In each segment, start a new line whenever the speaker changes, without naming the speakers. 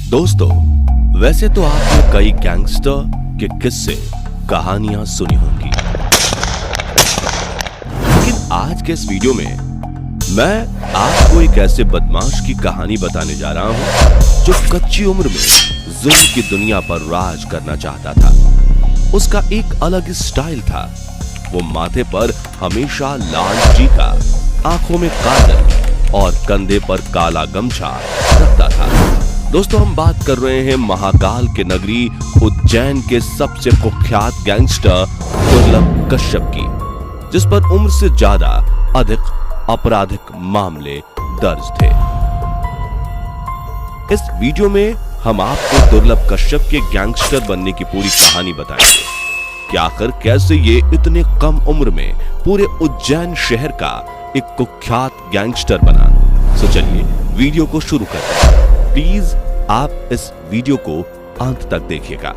दोस्तों, वैसे तो आपने कई गैंगस्टर के किस्से कहानियां सुनी होंगी, लेकिन आज के इस वीडियो में मैं आपको एक ऐसे बदमाश की कहानी बताने जा रहा हूं जो कच्ची उम्र में जुल्म की दुनिया पर राज करना चाहता था। उसका एक अलग स्टाइल था। वो माथे पर हमेशा लाल टीका, आंखों में काजल और कंधे पर काला गमछा रखता था। दोस्तों, हम बात कर रहे हैं महाकाल के नगरी उज्जैन के सबसे कुख्यात गैंगस्टर दुर्लभ कश्यप की, जिस पर उम्र से ज्यादा अधिक आपराधिक मामले दर्ज थे। इस वीडियो में हम आपको दुर्लभ कश्यप के गैंगस्टर बनने की पूरी कहानी बताएंगे कि आखिर कैसे ये इतने कम उम्र में पूरे उज्जैन शहर का एक कुख्यात गैंगस्टर बना। तो चलिए वीडियो को शुरू करते हैं। प्लीज आप इस वीडियो को अंत तक देखिएगा।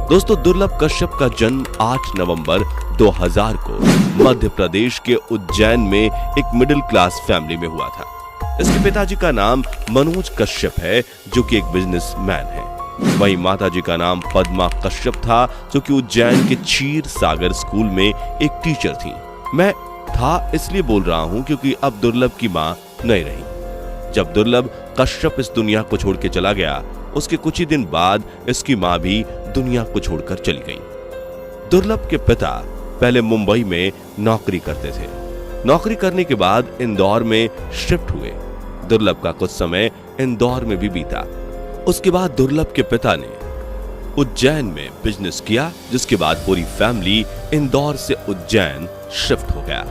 दोस्तों, दुर्लभ कश्यप का जन्म 8 नवंबर 2000 को मध्य प्रदेश के उज्जैन में एक मिडिल क्लास फैमिली में हुआ था। इसके पिताजी का नाम मनोज कश्यप है, जो कि एक बिजनेसमैन है। वहीं माताजी का नाम पद्मा कश्यप था, जो कि उज्जैन के क्षीर सागर स्कूल में एक टीचर थी। मैं था इसलिए बोल रहा हूं क्योंकि अब दुर्लभ की मां नहीं रही। जब दुर्लभ कश्यप इस दुनिया को छोड़ के चला गया, उसके कुछ ही दिन बाद इसकी मां भी दुनिया को छोड़कर चली गई। दुर्लभ के पिता पहले मुंबई में नौकरी करते थे। नौकरी करने के बाद इंदौर में शिफ्ट हुए। दुर्लभ का कुछ समय इंदौर में भी बीता। उसके बाद दुर्लभ के पिता ने उज्जैन में बिजनेस किया, जिसके बाद पूरी फैमिली इंदौर से उज्जैन शिफ्ट हो गया।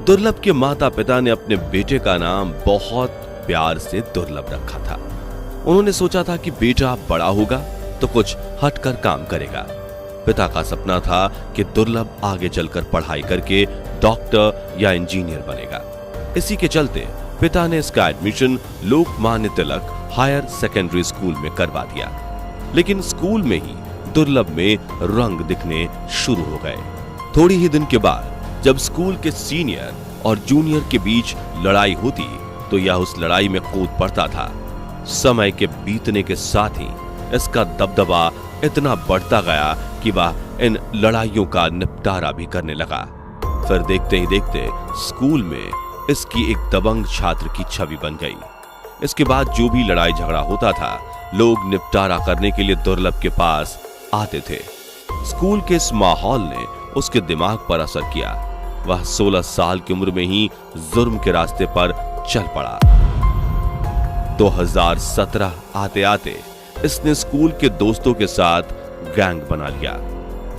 दुर्लभ के माता पिता ने अपने बेटे का नाम बहुत प्यार से दुर्लभ रखा था। उन्होंने सोचा था कि बेटा बड़ा होगा तो कुछ हटकर काम करेगा। पिता का सपना था कि दुर्लभ आगे चलकर पढ़ाई करके डॉक्टर या इंजीनियर बनेगा। इसी के चलते पिता ने इसका admission Lokmanya Tilak higher secondary school में करवा दिया। लेकिन स्कूल में ही दुर्लभ में रंग दिखने शुरू हो गए। थोड़ी ही दिन के बाद जब स्कूल के सीनियर और जूनियर के बीच लड़ाई होती तो यह उस लड़ाई में कूद पड़ता था। समय के बीतने के साथ ही इसका दबदबा इतना बढ़ता गया कि वह इन लड़ाइयों का निपटारा भी करने लगा। फिर देखते ही देखते स्कूल में इसकी एक दबंग छात्र की छवि बन गई। इसके बाद जो भी लड़ाई झगड़ा होता था, लोग निपटारा करने के लिए दुर्लभ के पास आते थे। स्कूल के इस माहौल ने उसके दिमाग पर असर किया। वह 16 साल की उम्र में ही जुर्म के रास्ते पर चल पड़ा। 2017 आते आते इसने स्कूल के दोस्तों के साथ गैंग बना लिया।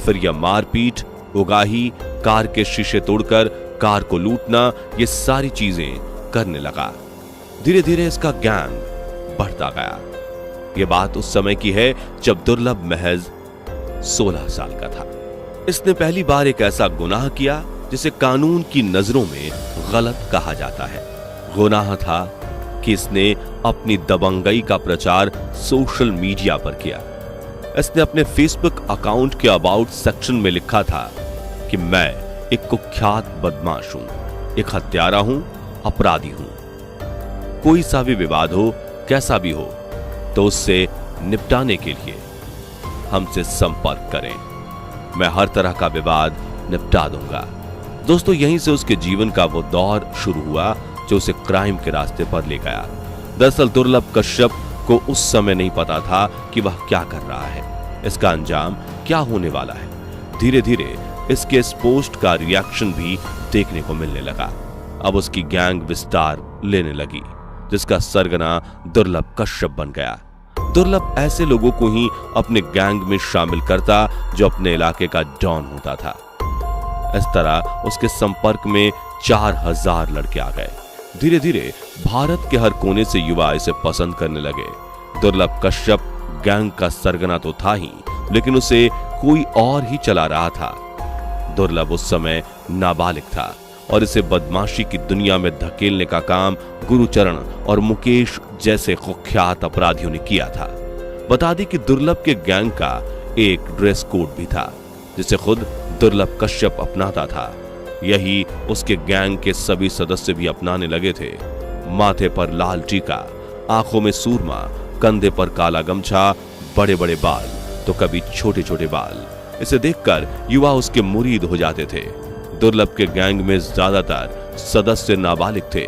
फिर यह मारपीट, उगाही, कार के शीशे तोड़कर कार को लूटना, ये सारी चीजें करने लगा। धीरे धीरे इसका गैंग बढ़ता गया। यह बात उस समय की है जब दुर्लभ महज 16 साल का था। इसने पहली बार एक ऐसा गुनाह किया जिसे कानून की नजरों में गलत कहा जाता है। गुनाह था कि इसने अपनी दबंगई का प्रचार सोशल मीडिया पर किया। इसने अपने फेसबुक अकाउंट के अबाउट सेक्शन में लिखा था कि मैं एक कुख्यात बदमाश हूं, एक हत्यारा हूं, अपराधी हूं। कोई सा भी विवाद हो, कैसा भी हो, तो उससे निपटाने के लिए हमसे संपर्क करें। मैं हर तरह का विवाद निपटा दूंगा। दोस्तों, यहीं से उसके जीवन का वो दौर शुरू हुआ जो उसे क्राइम के रास्ते पर ले गया। दरअसल दुर्लभ कश्यप को उस समय नहीं पता था कि वह क्या कर रहा है, इसका अंजाम क्या होने वाला है। धीरे धीरे इसके इस पोस्ट का रिएक्शन भी देखने को मिलने लगा। अब उसकी गैंग विस्तार लेने लगी, जिसका सरगना दुर्लभ कश्यप बन गया। दुर्लभ ऐसे लोगों को ही अपने गैंग में शामिल करता जो अपने इलाके का डॉन होता था। इस तरह उसके संपर्क में 4000 लड़के आ गए। धीरे धीरे भारत के हर कोने से युवा इसे पसंद करने लगे। दुर्लभ कश्यप गैंग का सरगना तो था ही, लेकिन उसे कोई और ही चला रहा था। दुर्लभ उस समय नाबालिग था और इसे बदमाशी की दुनिया में धकेलने का काम गुरुचरण और मुकेश जैसे कुख्यात अपराधियों ने किया था। बता दी कि दुर्लभ के गैंग का एक ड्रेस कोड भी था, जिसे खुद दुर्लभ कश्यप अपनाता था। यही उसके गैंग के सभी सदस्य भी अपनाने लगे थे। माथे पर लाल टीका, आंखों में सूरमा, कंधे पर काला गमछा, बड़े बड़े बाल तो कभी छोटे छोटे बाल। इसे देखकर युवा उसके मुरीद हो जाते थे। दुर्लभ के गैंग में ज्यादातर सदस्य नाबालिग थे।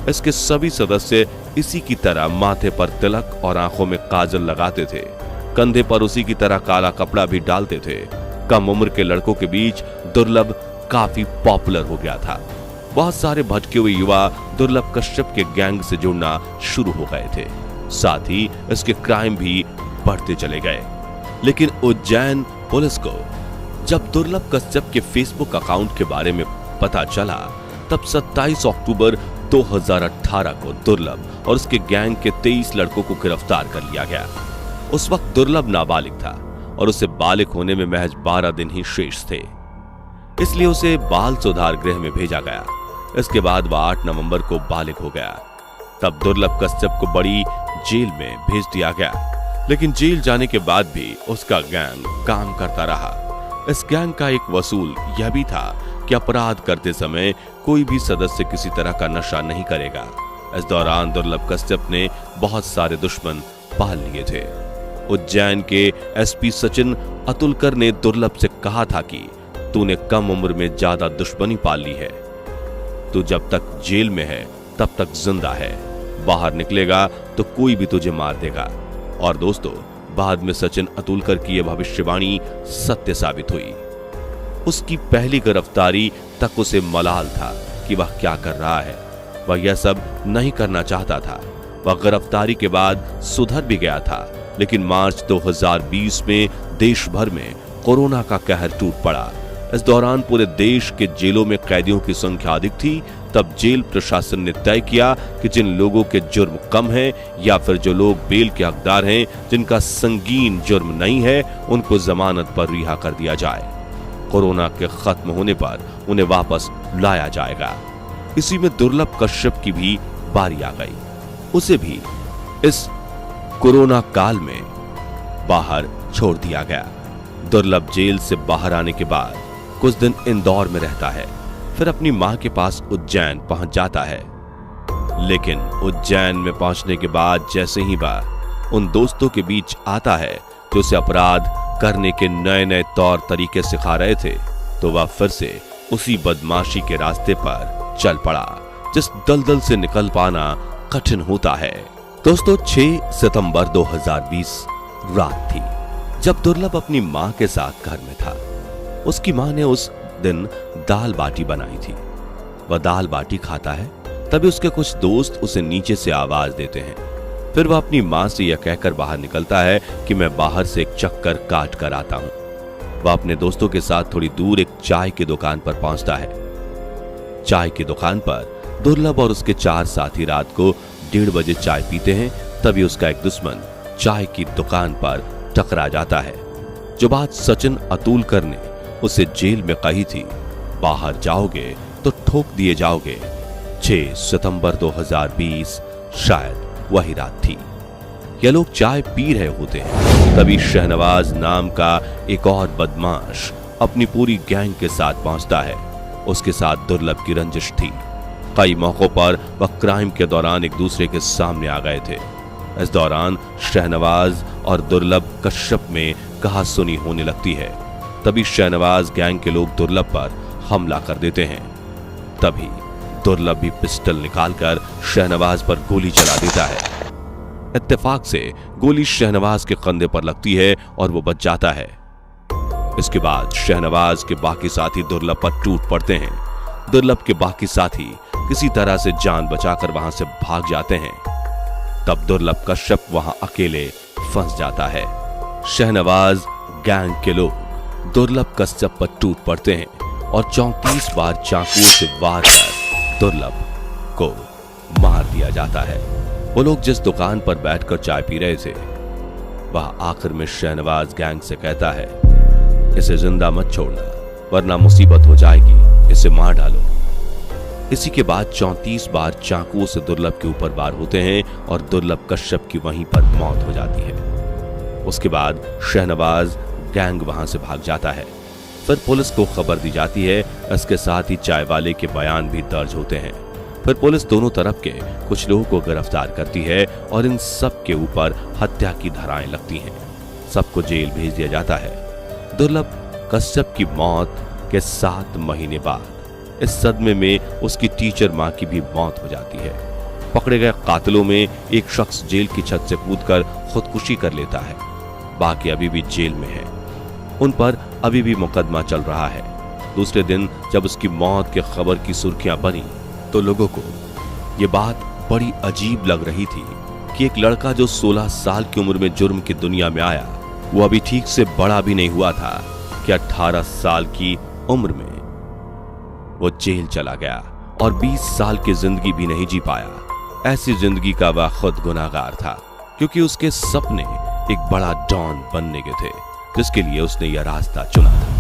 इसके सभी सदस्य इसी की तरह माथे पर तिलक और आंखों में काजल लगाते थे। कंधे पर उसी की तरह काला कपड़ा भी डालते थे। कम उम्र के लड़कों के बीच दुर्लभ काफी पॉपुलर हो गया था। बहुत सारे भटके हुए युवा दुर्लभ कश्यप के गैंग से जुड़ना शुरू हो गए थे। साथ ही इसके क्राइम भी बढ़ते चले गए। लेकिन उज्जैन पुलिस को जब दुर्लभ कश्यप के फेसबुक अकाउंट के बारे में पता चला, तब 27 अक्टूबर 2018 को दुर्लभ और उसके गैंग के 23 लड़कों को गिरफ्तार कर लिया गया। उस वक्त दुर्लभ नाबालिग था और उसे बालिग होने में महज 12 दिन ही शेष थे, इसलिए उसे बाल सुधार गृह में भेजा गया। इसके बाद वह 8 नवंबर को बालिग हो गया। तब दुर्लभ कश्यप को बड़ी जेल में भेज दिया गया। लेकिन जेल जाने के बाद भी उसका गैंग काम करता रहा। इस गैंग का एक वसूल यह भी था कि अपराध करते समय कोई भी सदस्य किसी तरह का नशा नहीं करेगा। इस दौरान दुर्लभ कश्यप ने बहुत सारे दुश्मन पाल लिए थे। उज्जैन के एसपी सचिन अतुलकर ने दुर्लभ से कहा था कि तूने कम उम्र में ज्यादा दुश्मनी पाल ली है। तू जब तक जेल में है तब तक जिंदा है, बाहर निकलेगा तो कोई भी तुझे मार देगा। और दोस्तों, बाद में सचिन अतुलकर की यह भविष्यवाणी सत्य साबित हुई। उसकी पहली गिरफ्तारी तक उसे मलाल था कि वह क्या कर रहा है। वह यह सब नहीं करना चाहता था। वह गिरफ्तारी के बाद सुधर भी गया था। लेकिन मार्च 2020 में देश भर में कोरोना का कहर टूट पड़ा। इस दौरान पूरे देश के जेलों में कैदियों की संख्या अधिक थी। तब जेल प्रशासन ने तय किया कि जिन लोगों के जुर्म कम हैं या फिर जो लोग बेल के हकदार हैं, जिनका संगीन जुर्म नहीं है, उनको जमानत पर रिहा कर दिया जाए। कोरोना के खत्म होने पर उन्हें वापस लाया जाएगा। इसी में दुर्लभ कश्यप की भी बारी आ गई। उसे भी इस कोरोना काल में बाहर छोड़ दिया गया। दुर्लभ जेल से बाहर आने के बाद कुछ दिन इंदौर में रहता है, फिर अपनी मां के पास उज्जैन पहुंच जाता है। लेकिन उज्जैन में पहुंचने के बाद जैसे ही वह उन दोस्तों के बीच आता है जो उसे अपराध करने के नए नए तौर तरीके सिखा रहे थे, तो वह फिर से उसी बदमाशी के रास्ते पर चल पड़ा जिस दलदल से निकल पाना कठिन होता है। दोस्तों, 6 सितंबर 2020 रात थी जब दुर्लभ अपनी मां के साथ घर में था। उसकी मां ने उस दिन दाल बाटी बनाई थी। वह दाल बाटी खाता है, तभी उसके कुछ दोस्त उसे नीचे से आवाज देते हैं। फिर वह अपनी मां से यह कहकर बाहर निकलता है कि मैं बाहर से एक चक्कर काट कर आता हूं। वह अपने दोस्तों के साथ थोड़ी दूर एक चाय की दुकान पर पहुंचता है। चाय की दुकान पर दुर्लभ और उसके 4 साथी रात को 1:30 बजे चाय पीते हैं। तभी उसका एक दुश्मन चाय की दुकान पर टकरा जाता है। जो बात सचिन अतुलकर ने उसे जेल में कही थी, बाहर जाओगे तो ठोक दिए जाओगे। 6 सितंबर 2020 शायद वही रात थी। ये लोग चाय पी रहे होते हैं, तभी शहनवाज नाम का एक और बदमाश अपनी पूरी गैंग के साथ पहुंचता है। उसके साथ दुर्लभ की रंजिश थी। कई मौकों पर वह क्राइम के दौरान एक दूसरे के सामने आ गए थे। इस दौरान शहनवाज और दुर्लभ कश्यप में कहासुनी होने लगती है। तभी शहनवाज गैंग के लोग दुर्लभ पर हमला कर देते हैं। तभी दुर्लभ भी पिस्टल निकालकर शहनवाज पर गोली चला देता है। इत्तेफाक से गोली शहनवाज के कंधे पर लगती है और वो बच जाता है। इसके बाद शहनवाज के बाकी साथी दुर्लभ पर टूट पड़ते हैं। दुर्लभ के बाकी साथी किसी तरह से जान बचाकर वहां से भाग जाते हैं। तब दुर्लभ कश्यप वहां अकेले फंस जाता है। शहनवाज गैंग के लोग दुर्लभ कश्यप पर टूट पड़ते हैं और 34 बार चाकुओं से वार कर दुर्लभ को मार दिया जाता है। वो लोग जिस दुकान पर बैठकर चाय पी रहे थे, वह आखिर में शहनवाज गैंग से कहता है, इसे जिंदा मत छोड़ना वरना मुसीबत हो जाएगी, इसे मार डालो। इसी के बाद 34 बार चाकुओं से दुर्लभ के ऊपर वार होते हैं और दुर्लभ कश्यप की वहीं पर मौत हो जाती है। उसके बाद शहनवाज गैंग वहां से भाग जाता है। फिर पुलिस को खबर दी जाती है। इसके साथ ही चाय वाले के बयान भी दर्ज होते हैं। फिर पुलिस दोनों तरफ के कुछ लोगों को गिरफ्तार करती है और इन सब के ऊपर हत्या की धाराएं लगती हैं। सबको जेल भेज दिया जाता है। दुर्लभ कश्यप की मौत के 7 महीने बाद इस सदमे में उसकी टीचर मां की भी मौत हो जाती है। पकड़े गए कातिलों में एक शख्स जेल की छत से कूदकर खुदकुशी कर लेता है। बाकी अभी भी जेल में है। उन पर अभी भी मुकदमा चल रहा है। दूसरे दिन जब उसकी मौत की खबर की सुर्खियां बनी तो लोगों को यह बात बड़ी अजीब लग रही थी कि एक लड़का जो 16 साल की उम्र में जुर्म की दुनिया में आया, वो अभी ठीक से बड़ा भी नहीं हुआ था कि 18 साल की उम्र में वो जेल चला गया और 20 साल की जिंदगी भी नहीं जी पाया। ऐसी जिंदगी का वह खुद गुनाहगार था, क्योंकि उसके सपने एक बड़ा डॉन बनने के थे, जिसके लिए उसने यह रास्ता चुना था।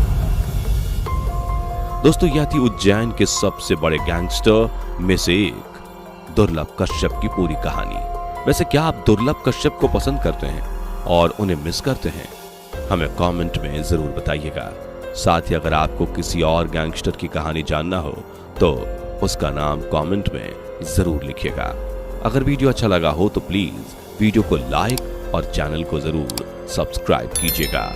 दोस्तों, यह थी उज्जैन के सबसे बड़े गैंगस्टर में से एक दुर्लभ कश्यप की पूरी कहानी। वैसे क्या आप दुर्लभ कश्यप को पसंद करते हैं और उन्हें मिस करते हैं? हमें कमेंट में जरूर बताइएगा। साथ ही अगर आपको किसी और गैंगस्टर की कहानी जानना हो तो उसका नाम कमेंट में जरूर लिखिएगा। अगर वीडियो अच्छा लगा हो तो प्लीज वीडियो को लाइक और चैनल को जरूर सब्सक्राइब कीजिएगा।